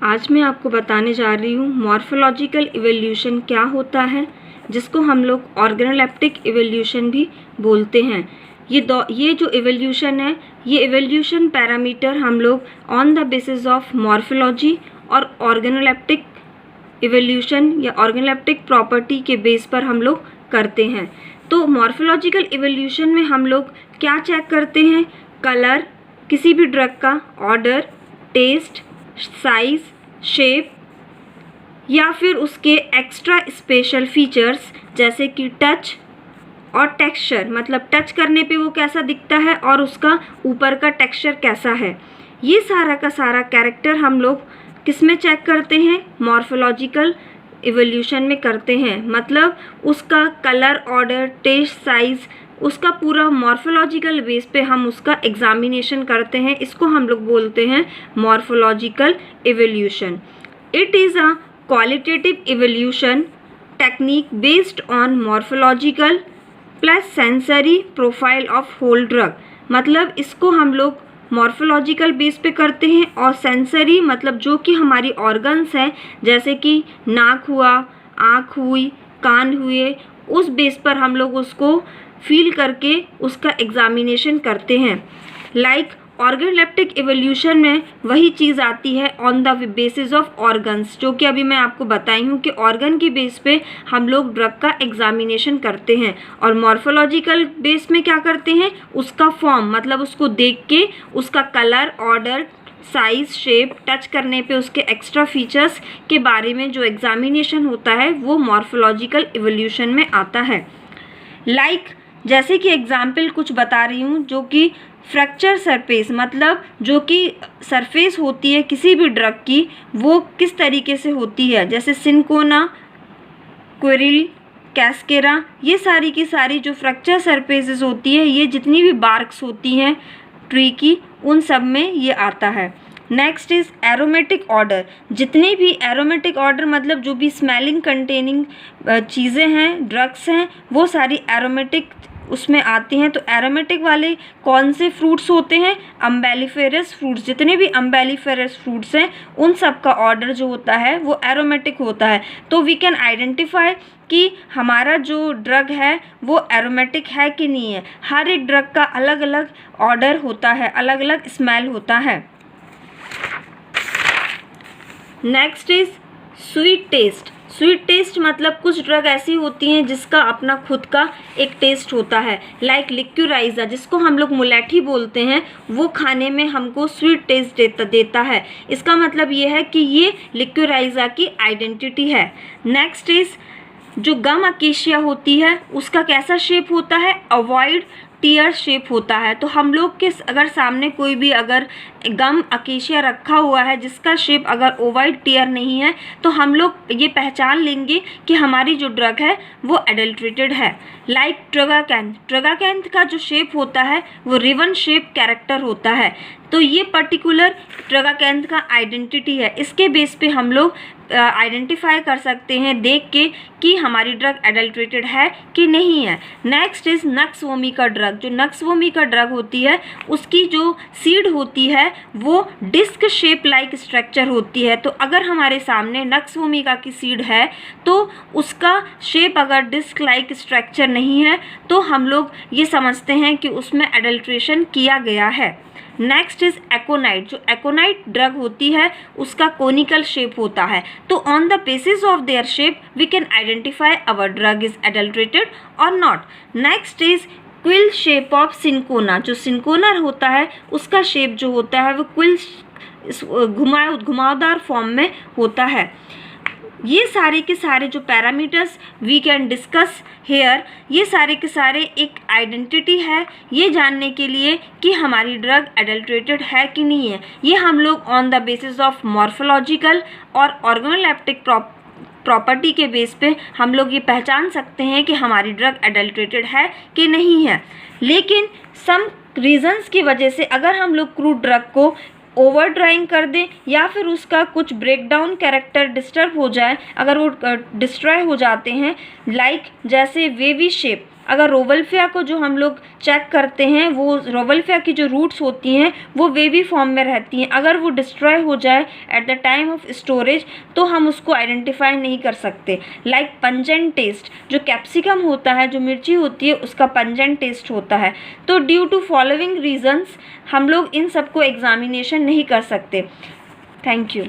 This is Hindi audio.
आज मैं आपको बताने जा रही हूँ मॉर्फोलॉजिकल इवोल्यूशन क्या होता है, जिसको हम लोग ऑर्गेनोलेप्टिक इवोल्यूशन भी बोलते हैं। ये जो इवोल्यूशन है, ये इवोल्यूशन पैरामीटर हम लोग on the basis of morphology और ऑर्गेनोलेप्टिक इवोल्यूशन या ऑर्गेनोलेप्टिक प्रॉपर्टी के बेस पर हम लोग करते हैं। तो मॉर्फोलॉजिकल इवोल्यूशन में हम लोग क्या चेक करते हैं? कलर, किसी भी ड्रग का ऑर्डर, टेस्ट, साइज, शेप या फिर उसके एक्स्ट्रा स्पेशल फीचर्स जैसे कि टच और टेक्सचर, मतलब टच करने पे वो कैसा दिखता है और उसका ऊपर का टेक्सचर कैसा है। ये सारा का सारा कैरेक्टर हम लोग किस में चेक करते हैं? मॉर्फोलॉजिकल इवोल्यूशन में करते हैं। मतलब उसका कलर, ऑर्डर, टेस्ट, साइज, उसका पूरा मॉर्फोलॉजिकल बेस पे हम उसका एग्जामिनेशन करते हैं। इसको हम लोग बोलते हैं morphological evolution. It is a qualitative evolution technique based on morphological plus sensory profile of whole drug. मतलब इसको हम लोग मॉर्फोलॉजिकल बेस पे करते हैं और सेंसरी मतलब जो कि हमारी ऑर्गन्स हैं, जैसे कि नाक हुआ, आँख हुई, कान हुए, उस बेस पर हम लोग उसको फील करके उसका एग्जामिनेशन करते हैं। लाइक ऑर्गेनोलेप्टिक इवोल्यूशन में वही चीज़ आती है on the basis of organs, जो कि अभी मैं आपको बताई हूँ कि ऑर्गन की बेस पे हम लोग ड्रग का एग्जामिनेशन करते हैं। और मॉर्फोलॉजिकल बेस में क्या करते हैं? उसका फॉर्म, मतलब उसको देख के उसका colour, order, size, shape, touch करने पे उसके एक्स्ट्रा फीचर्स के बारे में जो एग्जामिनेशन होता है वो मॉर्फोलॉजिकल इवोल्यूशन में आता है। लाइक जैसे कि एग्जाम्पल कुछ बता रही हूँ, जो कि फ्रैक्चर सरफेस, मतलब जो कि सरफेस होती है किसी भी ड्रग की, वो किस तरीके से होती है। जैसे सिनकोना, क्विरिल, कैस्केरा, ये सारी की सारी जो फ्रैक्चर सरफेसेस होती है, ये जितनी भी बार्क्स होती हैं ट्री की, उन सब में ये आता है। Next is aromatic order. जितने भी एरोमेटिक ऑर्डर मतलब जो भी स्मेलिंग कंटेनिंग चीज़ें हैं, ड्रग्स हैं, वो सारी एरोमेटिक उसमें आती हैं। तो एरोमेटिक वाले कौन से फ्रूट्स होते हैं? अम्बेलिफेरस फ्रूट्स। जितने भी अम्बेलिफेरस फ्रूट्स हैं उन सब का ऑर्डर जो होता है वो एरोमेटिक होता है। तो वी कैन आइडेंटिफाई कि हमारा जो ड्रग है वो एरोमेटिक है कि नहीं है। हर एक ड्रग का अलग अलग ऑर्डर होता है, अलग अलग स्मेल होता है। Next is sweet taste. Sweet taste मतलब कुछ ड्रग ऐसी होती हैं जिसका अपना खुद का एक टेस्ट होता है। लाइक लिक्यूराइजा, जिसको हम लोग मुलेठी बोलते हैं, वो खाने में हमको स्वीट टेस्ट देता है। इसका मतलब ये है कि ये लिक्यूराइजा की आइडेंटिटी है। नेक्स्ट इज जो गम अकेशिया होती है, उसका कैसा शेप होता है? अवॉइड टीयर शेप होता है। तो हम लोग के अगर सामने कोई भी अगर गम अकेशिया रखा हुआ है जिसका शेप अगर ओवाइड टीयर नहीं है, तो हम लोग ये पहचान लेंगे कि हमारी जो ड्रग है वो एडल्ट्रेटेड है। लाइक ट्रगाकैंथ। ट्रगाकैंथ का जो शेप होता है वो रिवन शेप कैरेक्टर होता है। तो ये पर्टिकुलर ट्रगाकैंथ का आइडेंटिटी है। इसके बेस पे हम लोग आइडेंटिफाई कर सकते हैं देख के कि हमारी ड्रग एडल्ट्रेटेड है कि नहीं है। Next is nux vomica drug. जो नक्स वोमिका ड्रग होती है उसकी जो सीड होती है वो डिस्क शेप लाइक स्ट्रक्चर होती है। तो अगर हमारे सामने नक्स वोमिका की सीड है तो उसका शेप अगर डिस्क लाइक स्ट्रक्चर नहीं है तो हम लोग ये समझते हैं कि उसमें एडल्ट्रेशन किया गया है। Next is aconite. जो एकोनाइट ड्रग होती है उसका कोनिकल शेप होता है। तो on the basis of their shape we can identify our drug is adulterated और not. Next is quill shape of cinchona. जो सिनकोना होता है उसका शेप जो होता है वो क्विल घुमावदार फॉर्म में होता है। ये सारे के सारे जो parameters we can discuss here, ये सारे के सारे एक आइडेंटिटी है ये जानने के लिए कि हमारी ड्रग एडल्ट्रेटेड है कि नहीं है। ये हम लोग on the basis of morphological और ऑर्गेनोलेप्टिक प्रॉपर्टी के बेस पे हम लोग ये पहचान सकते हैं कि हमारी ड्रग एडल्ट्रेटेड है कि नहीं है। लेकिन सम रीजंस की वजह से अगर हम लोग क्रूड ड्रग को ओवर ड्राइंग कर दें या फिर उसका कुछ ब्रेकडाउन कैरेक्टर डिस्टर्ब हो जाए, अगर वो डिस्ट्रॉय हो जाते हैं, लाइक जैसे वेवी शेप, अगर रोवल्फिया को जो हम लोग चेक करते हैं, वो रोवल्फिया की जो रूट्स होती हैं वो वेवी फॉर्म में रहती हैं। अगर वो डिस्ट्रॉय हो जाए at the time of storage तो हम उसको आइडेंटिफाई नहीं कर सकते। लाइक पंजेंट टेस्ट, जो कैप्सिकम होता है, जो मिर्ची होती है, उसका पंजेंट टेस्ट होता है। तो ड्यू टू फॉलोइंग रीजंस हम लोग इन सबको एग्जामिनेशन नहीं कर सकते। Thank you.